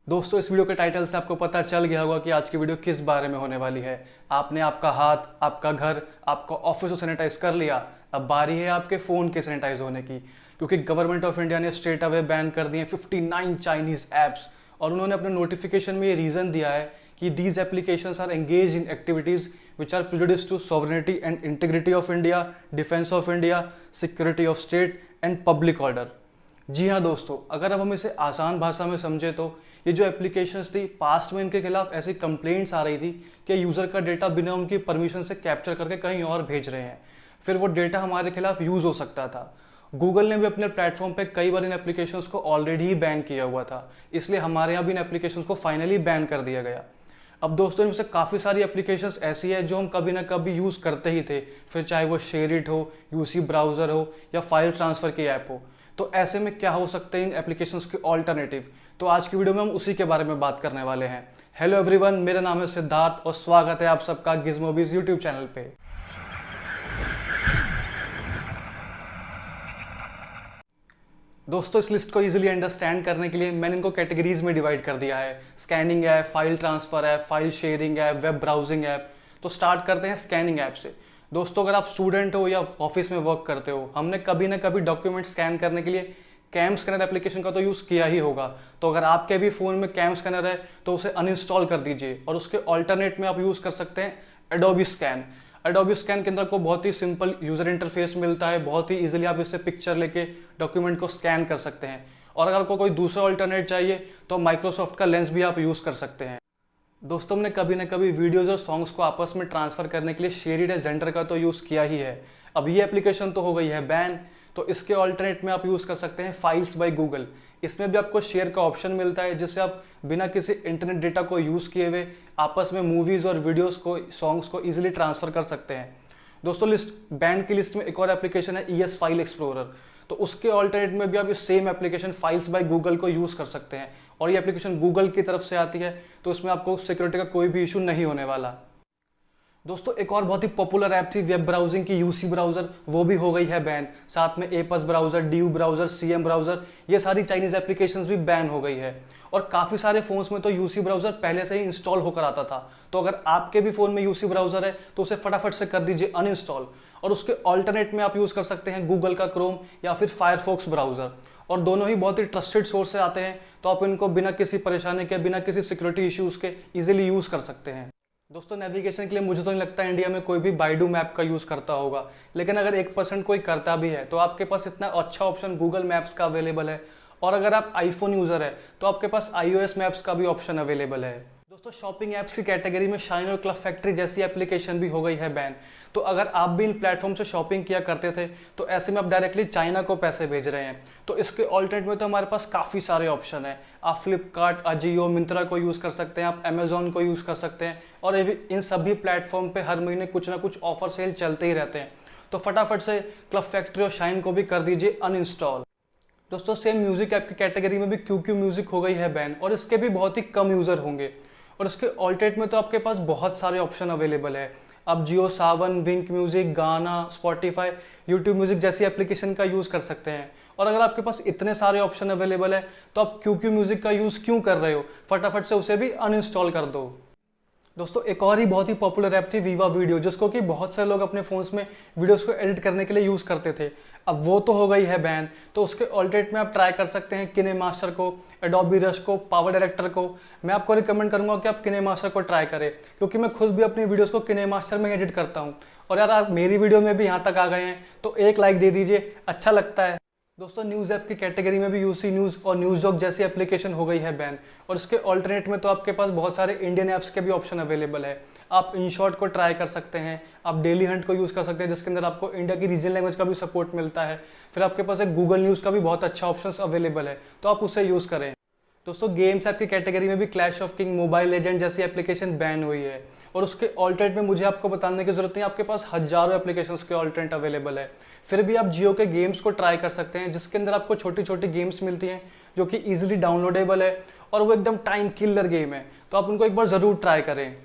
दोस्तों, इस वीडियो के टाइटल से आपको पता चल गया होगा कि आज की वीडियो किस बारे में होने वाली है। आपने आपका हाथ, आपका घर, आपका ऑफिस को सैनिटाइज कर लिया। अब बारी है आपके फ़ोन के सैनिटाइज होने की, क्योंकि गवर्नमेंट ऑफ इंडिया ने स्ट्रेट अवे बैन कर दिए 59 चाइनीज़ ऐप्स। और उन्होंने अपने नोटिफिकेशन में ये रीज़न दिया है कि these applications are engage in activities which are prejudice to sovereignty and integrity of India, defence of India, security of state and public order. जी हाँ दोस्तों, अगर अब हम इसे आसान भाषा में समझे तो ये जो एप्लीकेशंस थी, पास्ट में इनके खिलाफ ऐसी कंप्लेंट्स आ रही थी कि यूज़र का डेटा बिना उनकी परमिशन से कैप्चर करके कहीं और भेज रहे हैं, फिर वो डेटा हमारे खिलाफ यूज़ हो सकता था। गूगल ने भी अपने प्लेटफॉर्म पे कई बार इन एप्लीकेशंस को ऑलरेडी ही बैन किया हुआ था, इसलिए हमारे यहाँ भी इन एप्लीकेशंस को फाइनली बैन कर दिया गया। अब दोस्तों, इनमें से काफ़ी सारी एप्लीकेशंस ऐसी है जो हम कभी ना कभी यूज़ करते ही थे, फिर चाहे वो शेयरिट हो, यूसी ब्राउज़र हो या फाइल ट्रांसफ़र की ऐप हो। तो ऐसे में क्या हो सकते हैं इन एप्लीकेशंस के ऑल्टरनेटिव, तो आज की वीडियो में हम उसी के बारे में बात करने वाले हैं। हेलो एवरीवन, मेरा नाम है सिद्धार्थ और स्वागत है आप सबका गिज़मोबीज़ यूट्यूब चैनल पे। दोस्तों, इस लिस्ट को इजीली अंडरस्टैंड करने के लिए मैंने इनको कैटेगरीज में डिवाइड कर दिया है। Scanning app, file transfer app, file sharing app, web browsing app. तो स्टार्ट करते हैं स्कैनिंग ऐप से। दोस्तों, अगर आप स्टूडेंट हो या ऑफिस में वर्क करते हो, हमने कभी ना कभी डॉक्यूमेंट स्कैन करने के लिए कैम स्कैनर एप्लीकेशन का तो यूज़ किया ही होगा। तो अगर आपके भी फ़ोन में कैम स्कैनर है तो उसे अनइंस्टॉल कर दीजिए और उसके ऑल्टरनेट में आप यूज़ कर सकते हैं एडोबी स्कैन। एडोबी स्कैन के अंदर आपको बहुत ही सिंपल यूज़र इंटरफेस मिलता है, बहुत ही इजीली आप इससे पिक्चर लेके डॉक्यूमेंट को स्कैन कर सकते हैं। और अगर आपको कोई दूसरा ऑल्टरनेट चाहिए तो माइक्रोसॉफ्ट का लेंस भी आप यूज़ कर सकते हैं। दोस्तों, हमने कभी ना कभी वीडियोज़ और सॉन्ग्स को आपस में ट्रांसफ़र करने के लिए शेयरिट या जेंडर का तो यूज़ किया ही है। अब ये एप्लीकेशन तो हो गई है बैन, तो इसके ऑल्टरनेट में आप यूज़ कर सकते हैं फाइल्स बाय गूगल। इसमें भी आपको शेयर का ऑप्शन मिलता है, जिससे आप बिना किसी इंटरनेट डेटा को यूज़ किए हुए आपस में मूवीज़ और वीडियोज़ को, सॉन्ग्स को ईजिली ट्रांसफ़र कर सकते हैं। दोस्तों, लिस्ट बैन की लिस्ट में एक और एप्लीकेशन है ES फाइल एक्सप्लोरर। तो उसके ऑल्टरनेट में भी आप इस same application files by Google को यूज़ कर सकते हैं, और ये एप्लीकेशन गूगल की तरफ से आती है, तो इसमें आपको सिक्योरिटी का कोई भी इशू नहीं होने वाला। दोस्तों, एक और बहुत ही पॉपुलर ऐप थी वेब ब्राउजिंग की, यूसी ब्राउज़र, वो भी हो गई है बैन। साथ में apps browser, due browser, CM browser, ये सारी चाइनीज़ एप्लीकेशंस भी बैन हो गई है। और काफ़ी सारे फ़ोन्स में तो यूसी ब्राउज़र पहले से ही इंस्टॉल होकर आता था, तो अगर आपके भी फ़ोन में यूसी ब्राउज़र है तो उसे फटाफट से कर दीजिए अनइंस्टॉल। और उसके ऑल्टरनेट में आप यूज़ कर सकते हैं गूगल का क्रोम या फिर फायरफॉक्स ब्राउज़र, और दोनों ही बहुत ही ट्रस्टेड सोर्स से आते हैं, तो आप इनको बिना किसी परेशानी के, बिना किसी सिक्योरिटी इश्यूज़ के ईजिली यूज़ कर सकते हैं। दोस्तों, नेविगेशन के लिए मुझे तो नहीं लगता इंडिया में कोई भी बाइडू मैप का यूज़ करता होगा, लेकिन अगर 1% कोई करता भी है तो आपके पास इतना अच्छा ऑप्शन गूगल मैप्स का अवेलेबल है। और अगर आप आईफोन यूज़र है तो आपके पास iOS मैप्स का भी ऑप्शन अवेलेबल है। दोस्तों, शॉपिंग ऐप्स की कैटेगरी में शाइन और क्लब फैक्ट्री जैसी एप्लीकेशन भी हो गई है बैन। तो अगर आप भी इन प्लेटफॉर्म से शॉपिंग किया करते थे तो ऐसे में आप डायरेक्टली चाइना को पैसे भेज रहे हैं, तो इसके ऑल्टरनेट में तो हमारे पास काफ़ी सारे ऑप्शन है। आप फ्लिपकार्ट, अजियो, मिंत्रा को यूज़ कर सकते हैं, आप अमेजोन को यूज़ कर सकते हैं, और इन सभी प्लेटफॉर्म पर हर महीने कुछ ना कुछ ऑफर सेल चलते ही रहते हैं। तो फटाफट से क्लब फैक्ट्री और शाइन को भी कर दीजिए अनइंस्टॉल। दोस्तों, सेम म्यूजिक ऐप की कैटेगरी में भी क्यू म्यूजिक हो गई है बैन, और इसके भी बहुत ही कम यूज़र होंगे। और इसके ऑल्टरनेट में तो आपके पास बहुत सारे ऑप्शन अवेलेबल है। आप जियो सावन, विंक म्यूजिक, गाना, स्पॉटिफाई, यूट्यूब म्यूजिक जैसी एप्लीकेशन का यूज़ कर सकते हैं। और अगर आपके पास इतने सारे ऑप्शन अवेलेबल है तो आप क्यू म्यूजिक का यूज़ क्यों कर रहे हो, फटाफट से उसे भी अनइंस्टॉल कर दो। दोस्तों, एक और ही बहुत ही पॉपुलर ऐप थी वीवा वीडियो, जिसको कि बहुत सारे लोग अपने फ़ोन्स में वीडियोस को एडिट करने के लिए यूज़ करते थे। अब वो तो हो गई है बैन, तो उसके ऑल्टरनेट में आप ट्राई कर सकते हैं किनेमास्टर को, एडोबी रश को, पावर डायरेक्टर को। मैं आपको रिकमेंड करूंगा कि आप किनेमास्टर को ट्राई करें, क्योंकि मैं खुद भी अपनी वीडियोज़ को किनेमास्टर में एडिट करता हूँ। और यार, आप मेरी वीडियो में भी यहाँ तक आ गए हैं तो एक लाइक दे दीजिए, अच्छा लगता है। दोस्तों, न्यूज़ ऐप की कैटेगरी में भी यूसी न्यूज़ और न्यूज़डॉक जैसी एप्लीकेशन हो गई है बैन, और इसके ऑल्टरनेट में तो आपके पास बहुत सारे इंडियन ऐप्स के भी ऑप्शन अवेलेबल है। आप इनशॉट को ट्राई कर सकते हैं, आप डेली हंट को यूज़ कर सकते हैं, जिसके अंदर आपको इंडिया की रीजनल लैंग्वेज का भी सपोर्ट मिलता है। फिर आपके पास एक गूगल न्यूज़ का भी बहुत अच्छा ऑप्शन अवेलेबल है, तो आप उसे यूज़ करें। दोस्तों, गेम्स ऐप की कैटेगरी में भी clash of king, mobile legend जैसी एप्लीकेशन बैन हुई है, और उसके ऑल्टरनेट में मुझे आपको बताने की जरूरत नहीं, आपके पास हजारों एप्लीकेशंस के ऑल्टरनेट अवेलेबल है। फिर भी आप जियो के गेम्स को ट्राई कर सकते हैं, जिसके अंदर आपको छोटी छोटी गेम्स मिलती हैं जो कि ईजिली डाउनलोडेबल है, और वो एकदम टाइम किलर गेम है, तो आप उनको एक बार ज़रूर ट्राई करें।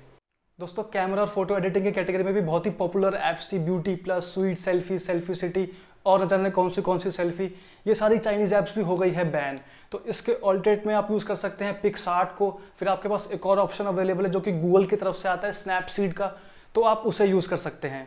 दोस्तों, कैमरा और फोटो एडिटिंग की कैटेगरी में भी बहुत ही पॉपुलर ऐप्स थी beauty plus, sweet selfie, selfie city और न जाने कौन सी सेल्फी, ये सारी चाइनीज़ ऐप्स भी हो गई है बैन। तो इसके ऑल्टरनेट में आप यूज़ कर सकते हैं पिक्सआर्ट को। फिर आपके पास एक और ऑप्शन अवेलेबल है जो कि गूगल की तरफ से आता है, स्नैपसीड का, तो आप उसे यूज़ कर सकते हैं।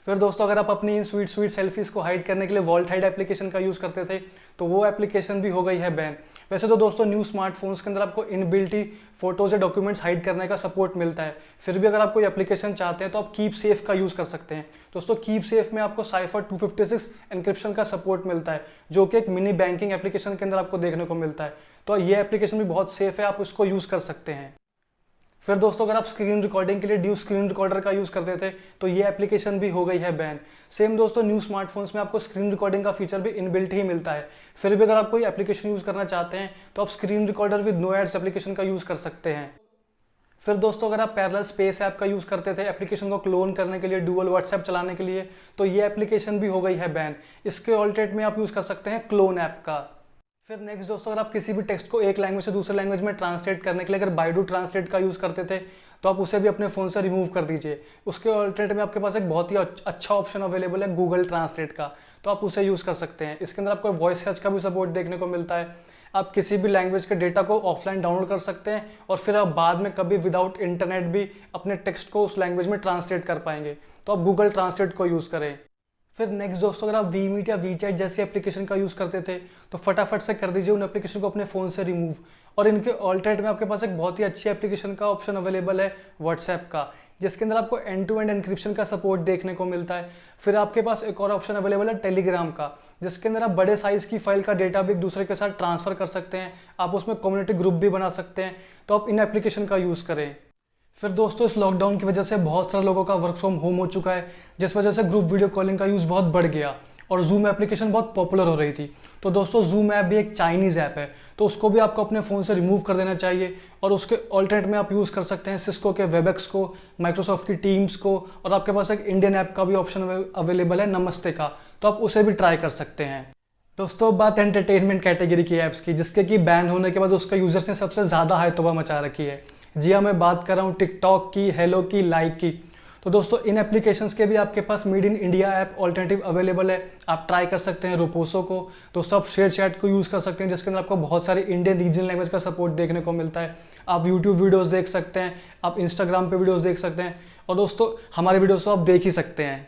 फिर दोस्तों अगर आप अपनी इन स्वीट सेल्फीज़ को हाइड करने के लिए वॉल्ट हाइड एप्लीकेशन का यूज़ करते थे तो वो एप्लीकेशन भी हो गई है बैन। वैसे तो दोस्तों न्यू स्मार्टफोन्स के अंदर आपको इनबिल्ट ही फोटोज़ या डॉक्यूमेंट्स हाइड करने का सपोर्ट मिलता है। फिर भी अगर आप कोई एप्लीकेशन चाहते हैं तो आप कीप सेफ का यूज़ कर सकते हैं। दोस्तों कीप सेफ में आपको साइफर 256 एनक्रिप्शन का सपोर्ट मिलता है, जो कि एक मिनी बैंकिंग एप्लीकेशन के अंदर आपको देखने को मिलता है। तो ये एप्लीकेशन भी बहुत सेफ है, आप इसको यूज़ कर सकते हैं। फिर दोस्तों अगर आप स्क्रीन रिकॉर्डिंग के लिए ड्यू स्क्रीन रिकॉर्डर का यूज़ करते थे तो ये एप्लीकेशन भी हो गई है बैन। सेम दोस्तों न्यू स्मार्टफोन्स में आपको स्क्रीन रिकॉर्डिंग का फीचर भी इनबिल्ट ही मिलता है। फिर भी अगर आप कोई एप्लीकेशन यूज़ करना चाहते हैं तो आप screen recorder with no ads application का यूज़ कर सकते हैं। फिर दोस्तों अगर आप पैरेलल स्पेस ऐप का यूज़ करते थे एप्लीकेशन को क्लोन करने के लिए, डुअल व्हाट्सएप चलाने के लिए, तो ये एप्लीकेशन भी हो गई है बैन। इसके ऑल्टरनेट में आप यूज़ कर सकते हैं क्लोन ऐप का। फिर नेक्स्ट दोस्तों अगर आप किसी भी टेक्स्ट को एक लैंग्वेज से दूसरे लैंग्वेज में ट्रांसलेट करने के लिए अगर बाइडू ट्रांसलेट का यूज़ करते थे तो आप उसे भी अपने फ़ोन से रिमूव कर दीजिए। उसके ऑल्टरनेट में आपके पास एक बहुत ही अच्छा ऑप्शन अवेलेबल है गूगल ट्रांसलेट का, तो आप उसे यूज़ कर सकते हैं। इसके अंदर आपको वॉइस सर्च का भी सपोर्ट देखने को मिलता है। आप किसी भी लैंग्वेज के डेटा को ऑफलाइन डाउनलोड कर सकते हैं और फिर आप बाद में कभी विदाउट इंटरनेट भी अपने टेक्स्ट को उस लैंग्वेज में ट्रांसलेट कर पाएंगे। तो आप गूगल ट्रांसलेट को यूज़ करें। फिर नेक्स्ट दोस्तों अगर आप वीमीट या वीचैट जैसी एप्लीकेशन का यूज़ करते थे तो फटाफट से कर दीजिए उन एप्लीकेशन को अपने फ़ोन से रिमूव। और इनके ऑल्टरनेट में आपके पास एक बहुत ही अच्छी एप्लीकेशन का ऑप्शन अवेलेबल है व्हाट्सएप का, जिसके अंदर आपको एंड टू एंड एनक्रिप्शन का सपोर्ट देखने को मिलता है। फिर आपके पास एक और ऑप्शन अवेलेबल है टेलीग्राम का, जिसके अंदर आप बड़े साइज़ की फाइल का डेटा भी एक दूसरे के साथ ट्रांसफ़र कर सकते हैं। आप उसमें कम्युनिटी ग्रुप भी बना सकते हैं, तो आप इन एप्लीकेशन का यूज़ करें। फिर दोस्तों इस लॉकडाउन की वजह से बहुत सारे लोगों का वर्क फ्रॉम होम हो चुका है, जिस वजह से ग्रुप वीडियो कॉलिंग का यूज़ बहुत बढ़ गया और जूम एप्लीकेशन बहुत पॉपुलर हो रही थी। तो दोस्तों जूम ऐप भी एक चाइनीज़ ऐप है, तो उसको भी आपको अपने फ़ोन से रिमूव कर देना चाहिए और उसके ऑल्टरनेट में आप यूज़ कर सकते हैं सिस्को के वेबएक्स को, माइक्रोसॉफ्ट की टीम्स को, और आपके पास एक इंडियन ऐप का भी ऑप्शन अवेलेबल है नमस्ते का, तो आप उसे भी ट्राई कर सकते हैं। दोस्तों बात एंटरटेनमेंट कैटेगरी की ऐप्स की, जिसके कि बैन होने के बाद उसका यूज़र्स ने सबसे ज़्यादा हाई तौबा मचा रखी है। जी हाँ, मैं बात कर रहा हूँ टिकटॉक की, हेलो की, लाइक की। तो दोस्तों इन एप्लीकेशंस के भी आपके पास made in India app alternative available है, आप ट्राई कर सकते हैं रोपोसो को। दोस्तों आप शेयर चैट को यूज़ कर सकते हैं, जिसके अंदर आपको बहुत सारी इंडियन रीजनल लैंग्वेज का सपोर्ट देखने को मिलता है। आप यूट्यूब वीडियोज़ देख सकते हैं, आप इंस्टाग्राम पर वीडियोज़ देख सकते हैं, और दोस्तों हमारे वीडियोज़ तो आप देख ही सकते हैं।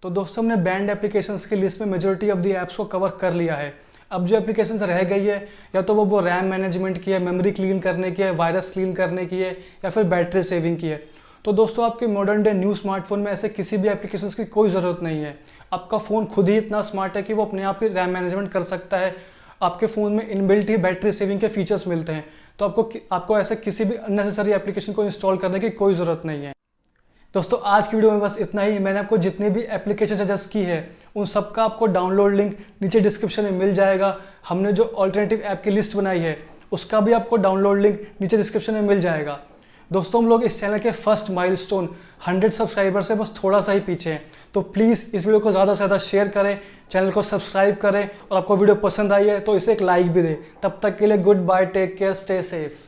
तो दोस्तों हमने बैंड एप्लीकेशंस की लिस्ट में मेजॉरिटी ऑफ द ऐप्स को कवर कर लिया है। अब जो एप्लीकेशंस रह गई है या तो वो रैम मैनेजमेंट की है, मेमोरी क्लीन करने की है, वायरस क्लीन करने की है, या फिर बैटरी सेविंग की है। तो दोस्तों आपके मॉडर्न डे न्यू स्मार्टफोन में ऐसे किसी भी एप्लीकेशंस की कोई ज़रूरत नहीं है। आपका फ़ोन खुद ही इतना स्मार्ट है कि वो अपने आप ही रैम मैनेजमेंट कर सकता है। आपके फ़ोन में इनबिल्ट ही बैटरी सेविंग के फीचर्स मिलते हैं, तो आपको ऐसे किसी भी अननेसेसरी एप्लीकेशन को इंस्टॉल करने की कोई ज़रूरत नहीं है। दोस्तों आज की वीडियो में बस इतना ही। मैंने आपको जितनी भी एप्लीकेशन सजेस्ट की है उन सब का आपको डाउनलोड लिंक नीचे डिस्क्रिप्शन में मिल जाएगा। हमने जो ऑल्टरनेटिव ऐप की लिस्ट बनाई है उसका भी आपको डाउनलोड लिंक नीचे डिस्क्रिप्शन में मिल जाएगा। दोस्तों हम लोग इस चैनल के फर्स्ट माइलस्टोन 100 सब्सक्राइबर से बस थोड़ा सा ही पीछे हैं, तो प्लीज़ इस वीडियो को ज़्यादा से ज़्यादा शेयर करें, चैनल को सब्सक्राइब करें, और आपको वीडियो पसंद आई है तो इसे एक लाइक भी दें। तब तक के लिए good bye, take care, stay safe.